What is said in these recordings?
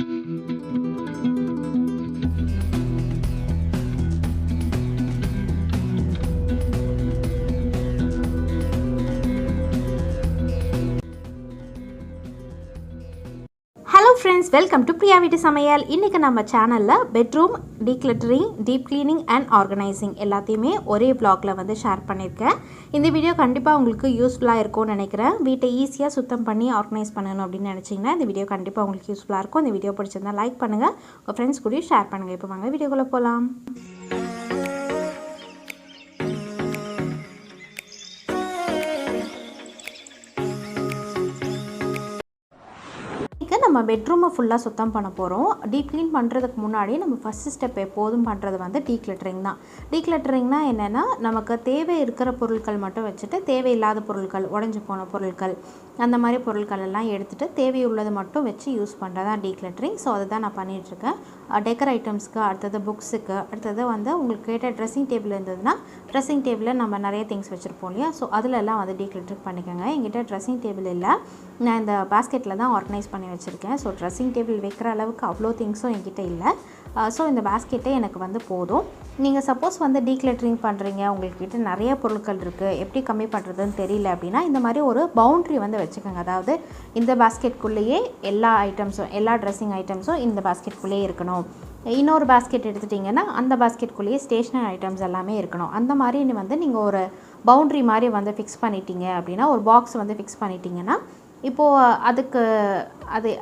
Hello friends, welcome to Priya Veetu Samayal. இன்னைக்கு நம்ம சேனல்ல bedroom decluttering, deep cleaning and organizing எல்லாத்தையுமே ஒரே vlogல வந்து ஷேர் பண்ணிருக்கேன். இந்த வீடியோ கண்டிப்பா உங்களுக்கு யூஸ்ஃபுல்லா இருக்கும்னு நினைக்கிறேன். வீட்டை ஈஸியா சுத்தம் பண்ணி ஆர்கனைஸ் பண்ணனும் அப்படி நினைச்சீங்கன்னா இந்த வீடியோ கண்டிப்பா உங்களுக்கு யூஸ்ஃபுல்லா இருக்கும். இந்த வீடியோ பிடிச்சிருந்தா லைக் பண்ணுங்க, உங்க फ्रेंड्स கூட ஷேர் பண்ணுங்க. இப்போ வாங்க வீடியோக்குள்ள போலாம். நம்ம பெட்ரூமை ஃபுல்லாக சுத்தம் பண்ண போகிறோம். டீப் க்ளீன் பண்ணுறதுக்கு முன்னாடி நம்ம ஃபஸ்ட்டு ஸ்டெப் எப்போதும் பண்ணுறது வந்து டீக்ளட்டரிங் தான். டீக்ளட்டரிங்னா என்னென்னா, நமக்கு தேவை இருக்கிற பொருட்கள் மட்டும் வச்சுட்டு தேவையில்லாத பொருட்கள், உடஞ்சி போன பொருட்கள், அந்த மாதிரி பொருட்கள் எல்லாம் எடுத்துகிட்டு தேவையுள்ளது மட்டும் வச்சு யூஸ் பண்ணுறது தான் டீக்ளட்டரிங். ஸோ அதை தான் நான் பண்ணிகிட்ருக்கேன். டெக்கர் ஐட்டம்ஸ்க்கு, அடுத்தது புக்ஸுக்கு, அடுத்தது வந்து உங்களுக்கு கேட்ட ட்ரெஸ்ஸிங் டேபிள் இருந்ததுன்னா ட்ரெஸ்ஸிங் டேபிளில் நம்ம நிறைய திங்ஸ் வச்சுருப்போம் இல்லையா, ஸோ அதிலெல்லாம் வந்து டீக்ளட்டர் பண்ணிக்கோங்க. என்கிட்ட ட்ரெஸ்ஸிங் டேபிள் இல்லை, நான் இந்த பாஸ்கெட்டில் தான் ஆர்கனைஸ் பண்ணி வச்சுருக்கேன். ஸோ ட்ரெஸ்ஸிங் டேபிள் வைக்கிற அளவுக்கு அவ்வளோ திங்ஸும் என்கிட்ட இல்லை. ஸோ இந்த பாஸ்கெட்டே எனக்கு வந்து போதும். நீங்கள் சப்போஸ் வந்து டீக்ளட்டரிங் பண்ணுறீங்க, உங்கள்கிட்ட நிறைய பொருட்கள் இருக்குது, எப்படி கம்மி பண்ணுறதுன்னு தெரியல அப்படின்னா இந்த மாதிரி ஒரு பவுண்ட்ரி வந்து வச்சுக்கோங்க. அதாவது இந்த பாஸ்கெட்குள்ளேயே எல்லா ஐட்டம்ஸும், எல்லா ட்ரெஸ்ஸிங் ஐட்டம்ஸும் இந்த பாஸ்கெட்குள்ளேயே இருக்கணும். இன்னொரு பாஸ்கெட் எடுத்துட்டிங்கன்னா அந்த பாஸ்கெட்குள்ளேயே ஸ்டேஷ்னரி ஐட்டம்ஸ் எல்லாமே இருக்கணும். அந்த மாதிரி வந்து நீங்கள் ஒரு பவுண்ட்ரி மாதிரி வந்து ஃபிக்ஸ் பண்ணிட்டீங்க அப்படின்னா, ஒரு பாக்ஸ் வந்து ஃபிக்ஸ் பண்ணிட்டீங்கன்னா இப்போது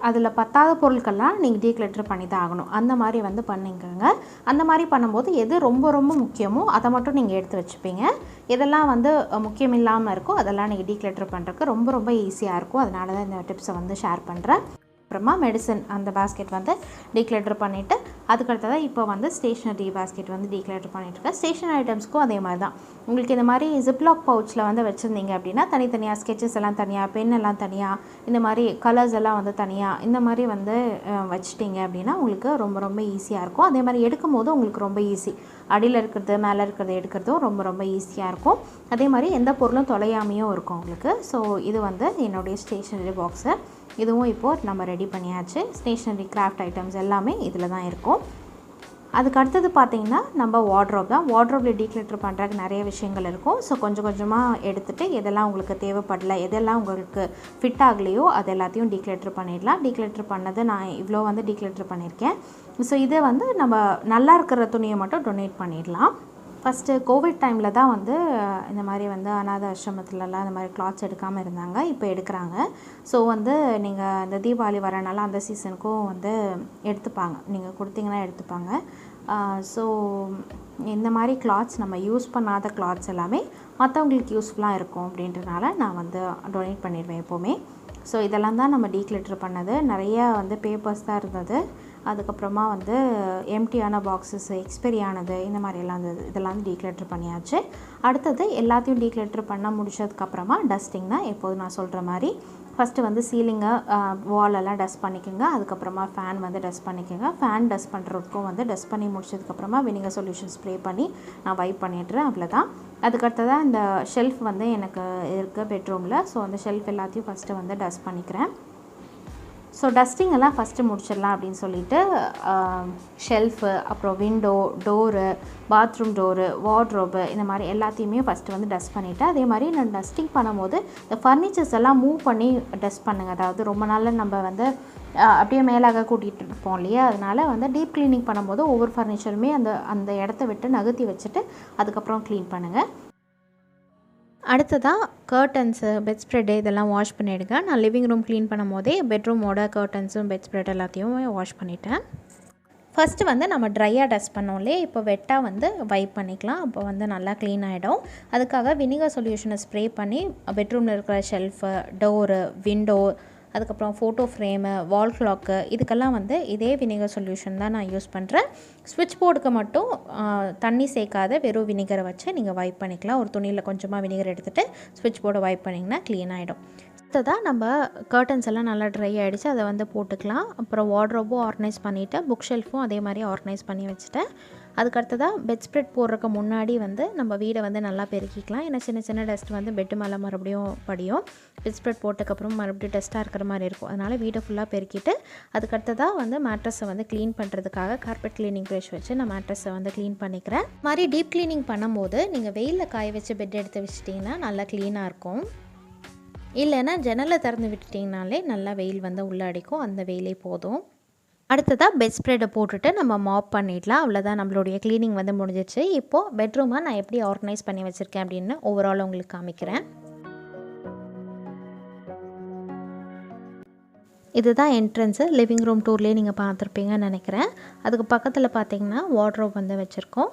அதில் பத்தாத பொருட்கள்லாம் நீங்கள் டீக்ளட்டர் பண்ணி தான் ஆகணும். அந்த மாதிரி வந்து பண்ணிக்கோங்க. அந்த மாதிரி பண்ணும்போது எது ரொம்ப ரொம்ப முக்கியமோ அதை மட்டும் நீங்கள் எடுத்து வச்சுப்பீங்க. எதெல்லாம் வந்து முக்கியம் இல்லாமல் இருக்கோ அதெல்லாம் நீங்கள் டீக்ளட்டர் பண்ணுறதுக்கு ரொம்ப ரொம்ப ஈஸியாக இருக்கும். அதனால தான் இந்த டிப்ஸை வந்து ஷேர் பண்ணுறேன். அப்புறமா மெடிசன் அந்த பாஸ்கெட் வந்து டீக்ளட்டர் பண்ணிவிட்டு அதுக்கடுத்ததான் இப்போ வந்து ஸ்டேஷ்னரி பாஸ்கெட் வந்து டீக்ளட்டர் பண்ணிட்டுருக்கேன். ஸ்டேஷ்னரி ஐட்டம்ஸ்க்கும் அதே மாதிரி தான். உங்களுக்கு இந்த மாதிரி ஜிப்லாக் பவுச்சில் வந்து வச்சுருந்தீங்க அப்படின்னா தனித்தனியாக ஸ்கெச்சஸ் எல்லாம் தனியாக, பென் எல்லாம் தனியாக, இந்த மாதிரி கலர்ஸ் எல்லாம் வந்து தனியாக, இந்த மாதிரி வந்து வச்சுட்டிங்க அப்படின்னா உங்களுக்கு ரொம்ப ரொம்ப ஈஸியாக இருக்கும். அதே மாதிரி எடுக்கும் போது உங்களுக்கு ரொம்ப ஈஸி. அடியில் இருக்கிறது மேலே இருக்கிறது எடுக்கிறதும் ரொம்ப ரொம்ப ஈஸியாக இருக்கும். அதே மாதிரி எந்த பொருளும் தொலையாமையும் இருக்கும் உங்களுக்கு. ஸோ இது வந்து என்னுடைய ஸ்டேஷ்னரி பாக்ஸு. இதுவும் இப்போது நம்ம ரெடி பண்ணியாச்சு. ஸ்டேஷ்னரி கிராஃப்ட் ஐட்டம்ஸ் எல்லாமே இதில் தான் இருக்கும். அதுக்கு அடுத்தது பார்த்திங்கன்னா நம்ம வார்ட்ரோப் தான். வார்ட்ரோப்பில் டீக்ளட்டர் பண்ணுறதுக்கு நிறைய விஷயங்கள் இருக்கும். ஸோ கொஞ்சம் கொஞ்சமாக எடுத்துகிட்டு எதெல்லாம் உங்களுக்கு தேவைப்படலை, எதெல்லாம் உங்களுக்கு ஃபிட் ஆகலையோ அது எல்லாத்தையும் டீக்ளட்டர் பண்ணிடலாம். டீக்ளட்டர் பண்ணது நான் இவ்வளோ வந்து டீக்ளட்டர் பண்ணியிருக்கேன். ஸோ இதை வந்து நம்ம நல்லா இருக்கிற துணியை மட்டும் டொனேட் பண்ணிடலாம். ஃபஸ்ட்டு கோவிட் டைமில் தான் வந்து இந்த மாதிரி வந்து அநாத ஆசிரமத்துலலாம் இந்த மாதிரி கிளாத்ஸ் எடுக்காமல் இருந்தாங்க. இப்போ எடுக்கிறாங்க. ஸோ வந்து நீங்கள் இந்த தீபாவளி வரனால அந்த சீசனுக்கும் வந்து எடுத்துப்பாங்க. நீங்கள் கொடுத்தீங்கன்னா எடுத்துப்பாங்க. ஸோ இந்த மாதிரி கிளாத்ஸ் நம்ம யூஸ் பண்ணாத கிளாத்ஸ் எல்லாமே மற்றவங்களுக்கு யூஸ்ஃபுல்லாக இருக்கும் அப்படின்றனால நான் வந்து டொனேட் பண்ணிடுவேன் எப்போவுமே. ஸோ இதெல்லாம் தான் நம்ம டீக்ளட்டர் பண்ணது. நிறையா வந்து பேப்பர்ஸ் தான் இருந்தது. அதுக்கப்புறமா வந்து எம்டியான பாக்ஸஸ், எக்ஸ்பைரி ஆனது, இந்த மாதிரியெல்லாம் இருந்தது. இதெல்லாம் வந்து டீக்ளட்டர் பண்ணியாச்சு. அடுத்தது எல்லாத்தையும் டீக்ளட்டர் பண்ண முடிச்சதுக்கப்புறமா டஸ்டிங் தான். எப்போது நான் சொல்கிற மாதிரி ஃபஸ்ட்டு வந்து சீலிங்கை, வாலெல்லாம் டஸ்ட் பண்ணிக்கோங்க. அதுக்கப்புறமா ஃபேன் வந்து டஸ்ட் பண்ணிக்கோங்க. ஃபேன் டஸ்ட் பண்ணுறதுக்கும் வந்து டஸ்ட் பண்ணி முடிச்சதுக்கப்புறமா வினிகர் சொல்யூஷன் ஸ்ப்ரே பண்ணி நான் வைப் பண்ணிடுறேன். அவ்வளோதான். அதுக்கடுத்ததான் இந்த ஷெல்ஃப் வந்து எனக்கு இருக்குது பெட்ரூமில். ஸோ அந்த ஷெல்ஃப் எல்லாத்தையும் ஃபஸ்ட்டு வந்து டஸ்ட் பண்ணிக்கிறேன். ஸோ டஸ்டிங் எல்லாம் ஃபஸ்ட்டு முடிச்சிடலாம் அப்படின்னு சொல்லிட்டு ஷெல்ஃபு, அப்புறம் window, door, bathroom door, wardrobe, இந்த மாதிரி எல்லாத்தையுமே ஃபஸ்ட்டு வந்து டஸ்ட் பண்ணிவிட்டு, அதே மாதிரி நான் டஸ்டிங் பண்ணும்போது இந்த ஃபர்னிச்சர்ஸ் எல்லாம் மூவ் பண்ணி டஸ்ட் பண்ணுங்கள். அதாவது ரொம்ப நாள் நம்ம வந்து அப்படியே மேலாக கூட்டிகிட்டு இருப்போம் இல்லையா, அதனால் வந்து டீப் க்ளீனிங் பண்ணும்போது ஒவ்வொரு ஃபர்னிச்சருமே அந்த இடத்த விட்டு நகர்த்தி வச்சுட்டு அதுக்கப்புறம் க்ளீன் பண்ணுங்கள். அடுத்ததாக கர்டன்ஸு, பெட் ஸ்ப்ரெட்டு இதெல்லாம் வாஷ் பண்ணிவிடுங்க. நான் லிவிங் ரூம் க்ளீன் பண்ணும் போதே பெட்ரூமோட கர்டன்ஸும் பெட் ஸ்ப்ரெட் எல்லாத்தையும் வாஷ் பண்ணிட்டேன். ஃபஸ்ட்டு வந்து நம்ம ட்ரையாக டஸ்ட் பண்ணோம்லே, இப்போ வெட்டாக வந்து வைப் பண்ணிக்கலாம். அப்போ வந்து நல்லா க்ளீன் ஆகிடும். அதுக்காக வினிகர் சொல்யூஷனை ஸ்ப்ரே பண்ணி பெட்ரூமில் இருக்கிற ஷெல்ஃபு, டோரு, விண்டோ, அதுக்கப்புறம் ஃபோட்டோ ஃப்ரேமு, வால் கிளாக்கு, இதுக்கெல்லாம் வந்து இதே வினிகர் சொல்யூஷன் தான் நான் யூஸ் பண்ணுறேன். ஸ்விட்ச் போர்டுக்கு மட்டும் தண்ணி சேர்க்காத வெறும் வினிகரை வச்சு நீங்கள் வைப் பண்ணிக்கலாம். ஒரு துணியில் கொஞ்சமாக வினிகர் எடுத்துகிட்டு ஸ்விட்ச் போர்டை வைப் பண்ணிங்கன்னா க்ளீன் ஆகிடும். அடுத்ததாக நம்ம கர்டன்ஸ் எல்லாம் நல்லா ட்ரை ஆகிடுச்சு, அதை வந்து போட்டுக்கலாம். அப்புறம் வார்ட்ரோபும் ஆர்கனைஸ் பண்ணிவிட்டு புக் ஷெல்ஃபும் அதே மாதிரி ஆர்கனைஸ் பண்ணி வச்சுட்டேன். அதுக்கடுத்ததாக பெட் ஸ்ப்ரெட் போடுறதுக்கு முன்னாடி வந்து நம்ம வீடை வந்து நல்லா பெருக்கிக்கலாம். ஏன்னா சின்ன சின்ன டஸ்ட் வந்து பெட்டு மேலே மறுபடியும் படியும். பெட் ஸ்ப்ரெட் போட்டதுக்கப்புறம் மறுபடியும் டஸ்ட்டாக இருக்கிற மாதிரி இருக்கும். அதனால் வீடை ஃபுல்லாக பெருக்கிட்டு அதுக்கடுத்ததாக வந்து மேட்ரஸை வந்து க்ளீன் பண்ணுறதுக்காக கார்பெட் க்ளீனிங் ப்ரஷ் வச்சு நான் மேட்ரஸை வந்து க்ளீன் பண்ணிக்கிறேன். மாதிரி டீப் க்ளீனிங் பண்ணும்போது நீங்கள் வெயிலில் காய வச்சு பெட் எடுத்து வச்சிட்டிங்கன்னா நல்லா க்ளீனாக இருக்கும். இல்லைன்னா ஜன்னலை திறந்து விட்டுட்டிங்கனாலே நல்லா வெயில் வந்து உள்ளே அடிக்கும். அந்த வெயிலே போதும். அடுத்ததாக பெட் ஸ்ப்ரெடை போட்டுட்டு நம்ம மாப் பண்ணிடலாம். அவ்வளோதான், நம்மளுடைய க்ளீனிங் வந்து முடிஞ்சிச்சு. இப்போது பெட்ரூமை நான் எப்படி ஆர்கனைஸ் பண்ணி வச்சுருக்கேன் அப்படின்னு ஓவரால் உங்களுக்கு காமிக்கிறேன். இதுதான் என்ட்ரன்ஸு. லிவிங் ரூம் டூர்லேயே நீங்கள் பார்த்துருப்பீங்கன்னு நினைக்கிறேன். அதுக்கு பக்கத்தில் பார்த்தீங்கன்னா வார்ட்ரோப் வந்து வச்சுருக்கோம்.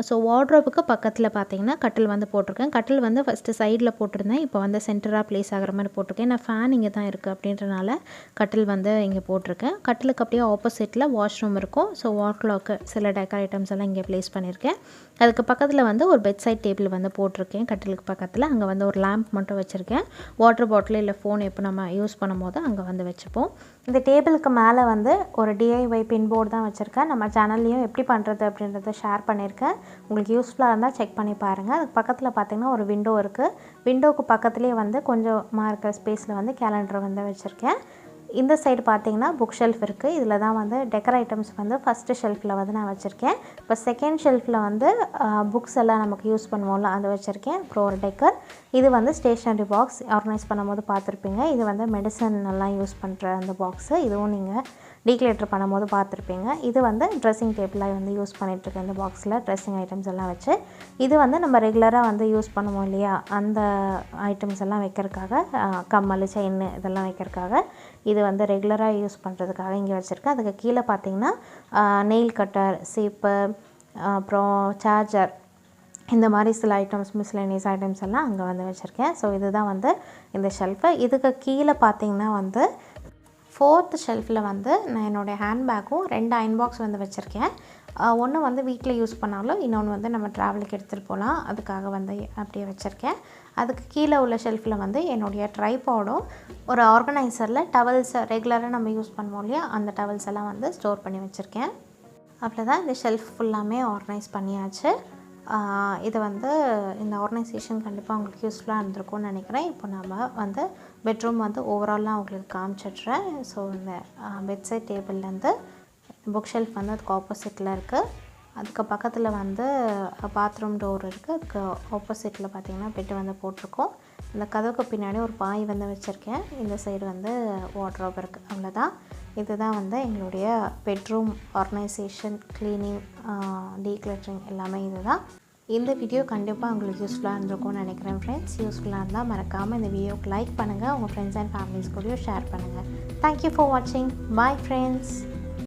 ஸோ வார்ட்ரோப்புக்கு பக்கத்தில் பார்த்தீங்கன்னா கட்டில் வந்து போட்டிருக்கேன். கட்டில் வந்து ஃபஸ்ட்டு சைடில் போட்டிருந்தேன். இப்போ வந்து சென்டராக ப்ளேஸ் ஆகிற மாதிரி போட்டிருக்கேன். நான் ஃபேன் இங்கே தான் இருக்குது அப்படின்றனால கட்டில் வந்து இங்கே போட்டிருக்கேன். கட்டிலுக்கு அப்படியே ஆப்போசிட்டில் வாஷ்ரூம் இருக்கும். ஸோ வால் கிளாக்கு சில டெக்கர் ஐட்டம்ஸ் எல்லாம் இங்கே ப்ளேஸ் பண்ணியிருக்கேன். அதுக்கு பக்கத்தில் வந்து ஒரு பெட் சைட் டேபிள் வந்து போட்டிருக்கேன். கட்டிலுக்கு பக்கத்தில் அங்கே வந்து ஒரு லேம்ப் மட்டும் வச்சுருக்கேன். வாட்டர் பாட்டில் இல்லை ஃபோன் எப்போ நம்ம யூஸ் பண்ணும்போது அங்கே வந்து வச்சுப்போம். இந்த டேபிளுக்கு மேலே வந்து ஒரு DIY பின் போர்டு தான் வச்சுருக்கேன். நம்ம சேனல்லையும் எப்படி பண்ணுறது அப்படின்றத ஷேர் பண்ணியிருக்கேன். உங்களுக்கு யூஸ்ஃபுல்லாக இருந்தால் செக் பண்ணி பாருங்கள். அதுக்கு பக்கத்தில் பார்த்திங்கன்னா ஒரு விண்டோ இருக்குது. விண்டோவுக்கு பக்கத்துலேயே வந்து கொஞ்சமாக இருக்கிற ஸ்பேஸில் வந்து கேலண்டர் வந்து வச்சுருக்கேன். இந்த சைடு பார்த்திங்கன்னா புக் ஷெல்ஃப் இருக்குது. இதில் தான் வந்து டெக்கர் ஐட்டம்ஸ் வந்து ஃபஸ்ட்டு ஷெல்ஃபில் வந்து நான் வச்சுருக்கேன். இப்போ செகண்ட் ஷெல்ஃபில் வந்து புக்ஸ் எல்லாம் நமக்கு யூஸ் பண்ணுவோம்ல அது வச்சுருக்கேன். அப்புறம் ஒரு டெக்கர். இது வந்து ஸ்டேஷ்னரி பாக்ஸ் ஆர்கனைஸ் பண்ணும்போது பார்த்துருப்பீங்க. இது வந்து மெடிசன் எல்லாம் யூஸ் பண்ணுற அந்த பாக்ஸு. இதுவும் நீங்கள் டீக்ளேட்டர் பண்ணும்போது பார்த்துருப்பீங்க. இது வந்து ட்ரெஸ்ஸிங் டேபிளாக வந்து யூஸ் பண்ணிகிட்ருக்கேன். இந்த பாக்ஸில் ட்ரெஸ்ஸிங் ஐட்டம்ஸ் எல்லாம் வச்சு. இது வந்து நம்ம ரெகுலராக வந்து யூஸ் பண்ணுவோம் இல்லையா, அந்த ஐட்டம்ஸ் எல்லாம் வைக்கிறதுக்காக, கம்மல் செயின் இதெல்லாம் வைக்கிறதுக்காக இது வந்து ரெகுலராக யூஸ் பண்ணுறதுக்காக இங்கே வச்சுருக்கேன். அதுக்கு கீழே பார்த்திங்கன்னா நெயில் கட்டர், சீப்பு, அப்புறம் சார்ஜர், இந்த மாதிரி சில ஐட்டம்ஸ் மிஸ்லேனியஸ் ஐட்டம்ஸ் எல்லாம் அங்கே வந்து வச்சுருக்கேன். ஸோ இதுதான் வந்து இந்த ஷெல்ஃபு. இதுக்கு கீழே பார்த்திங்கன்னா வந்து 4th ஷெல்ஃபில் வந்து நான் என்னுடைய ஹேண்ட்பேக்கும் 2 அயன் பாக்ஸ் வந்து வச்சுருக்கேன். ஒன்று வந்து வீட்டில் யூஸ் பண்ணாலும் இன்னொன்று வந்து நம்ம ட்ராவலுக்கு எடுத்துகிட்டு போகலாம், அதுக்காக வந்து அப்படியே வச்சுருக்கேன். அதுக்கு கீழே உள்ள ஷெல்ஃபில் வந்து என்னுடைய ட்ரைபாடும் ஒரு ஆர்கனைசரில் டவல்ஸ் ரெகுலராக நம்ம யூஸ் பண்ணுவோம் இல்லையா, அந்த டவல்ஸ் எல்லாம் வந்து ஸ்டோர் பண்ணி வச்சுருக்கேன். அவ்வளோதான், இந்த ஷெல்ஃப் ஃபுல்லாமே ஆர்கனைஸ் பண்ணியாச்சு. இது வந்து இந்த ஆர்கனைசேஷன் கண்டிப்பாக உங்களுக்கு யூஸ்ஃபுல்லாக இருந்திருக்கும்னு நினைக்கிறேன். இப்போ நம்ம வந்து பெட்ரூம் வந்து ஓவராலாக உங்களுக்கு காமிச்சிட்றேன். ஸோ இந்த பெட் சைட் டேபிள்லேருந்து புக் ஷெல்ஃப் வந்து அதுக்கு ஆப்போசிட்டில் இருக்குது. அதுக்கு பக்கத்தில் வந்து பாத்ரூம் டோர் இருக்குது. அதுக்கு ஆப்போசிட்டில் பார்த்திங்கன்னா பெட்டு வந்து போட்டிருக்கோம். இந்த கதவுக்கு பின்னாடி ஒரு பாய் வந்து வச்சுருக்கேன். இந்த சைடு வந்து வார்ட்ரோப் இருக்குது. அவ்வளோதான், இதுதான் வந்து எங்களுடைய பெட்ரூம் ஆர்கனைசேஷன், க்ளீனிங், டீக்ளட்டரிங் எல்லாமே இதுதான். இந்த வீடியோ கண்டிப்பாக உங்களுக்கு யூஸ்ஃபுல்லாக இருந்திருக்கும்னு நினைக்கிறேன் ஃப்ரெண்ட்ஸ். யூஸ்ஃபுல்லாக இருந்தால் மறக்காமல் இந்த வீடியோக்கு லைக் பண்ணுங்கள். உங்கள் ஃப்ரெண்ட்ஸ் அண்ட் ஃபேமிலிஸ் கூடயும் ஷேர் பண்ணுங்கள். தேங்க்யூ ஃபார் வாட்சிங். Bye friends.